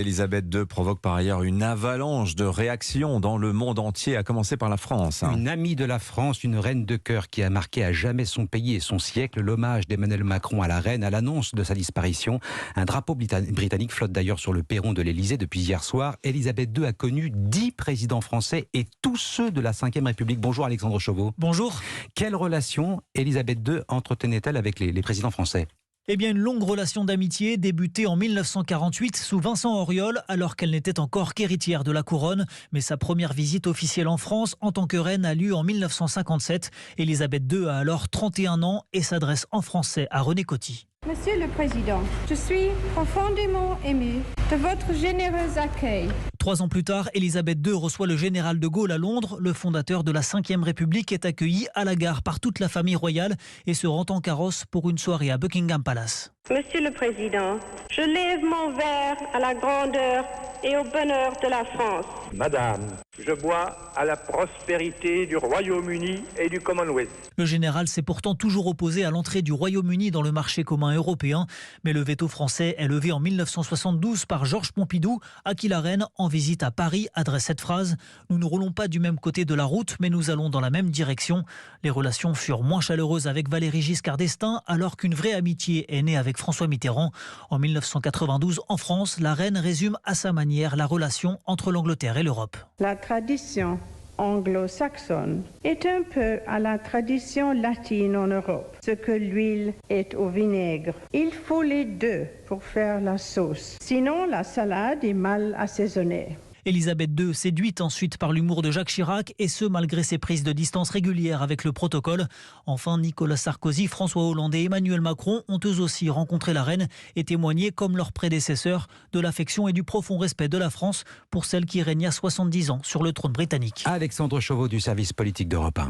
Elisabeth II provoque par ailleurs une avalanche de réactions dans le monde entier, à commencer par la France. Une amie de la France, une reine de cœur qui a marqué à jamais son pays et son siècle. L'hommage d'Emmanuel Macron à la reine à l'annonce de sa disparition. Un drapeau britannique flotte d'ailleurs sur le perron de l'Élysée depuis hier soir. Elisabeth II a connu 10 présidents français et tous ceux de la Ve République. Bonjour Alexandre Chauveau. Bonjour. Quelle relation Elisabeth II entretenait-elle avec les présidents français ? Eh bien, une longue relation d'amitié débutée en 1948 sous Vincent Auriol, alors qu'elle n'était encore qu'héritière de la couronne. Mais sa première visite officielle en France en tant que reine a lieu en 1957. Elisabeth II a alors 31 ans et s'adresse en français à René Coty. Monsieur le Président, je suis profondément émue de votre généreux accueil. 3 ans plus tard, Elisabeth II reçoit le général de Gaulle à Londres. Le fondateur de la Ve République est accueilli à la gare par toute la famille royale et se rend en carrosse pour une soirée à Buckingham Palace. Monsieur le Président, je lève mon verre à la grandeur et au bonheur de la France. Madame, je bois à la prospérité du Royaume-Uni et du Commonwealth. Le général s'est pourtant toujours opposé à l'entrée du Royaume-Uni dans le marché commun européen. Mais le veto français est levé en 1972 par Georges Pompidou, à qui la reine, en visite à Paris, adresse cette phrase « Nous ne roulons pas du même côté de la route, mais nous allons dans la même direction ». Les relations furent moins chaleureuses avec Valéry Giscard d'Estaing, alors qu'une vraie amitié est née avec François Mitterrand. En 1992, en France, la reine résume à sa manière la relation entre l'Angleterre et l'Europe. La tradition anglo-saxonne est un peu à la tradition latine en Europe, ce que l'huile est au vinaigre. Il faut les deux pour faire la sauce, sinon la salade est mal assaisonnée. Elisabeth II séduite ensuite par l'humour de Jacques Chirac, et ce malgré ses prises de distance régulières avec le protocole. Enfin, Nicolas Sarkozy, François Hollande et Emmanuel Macron ont eux aussi rencontré la reine et témoigné, comme leurs prédécesseurs, de l'affection et du profond respect de la France pour celle qui régna 70 ans sur le trône britannique. Alexandre Chauveau du service politique d'Europe 1.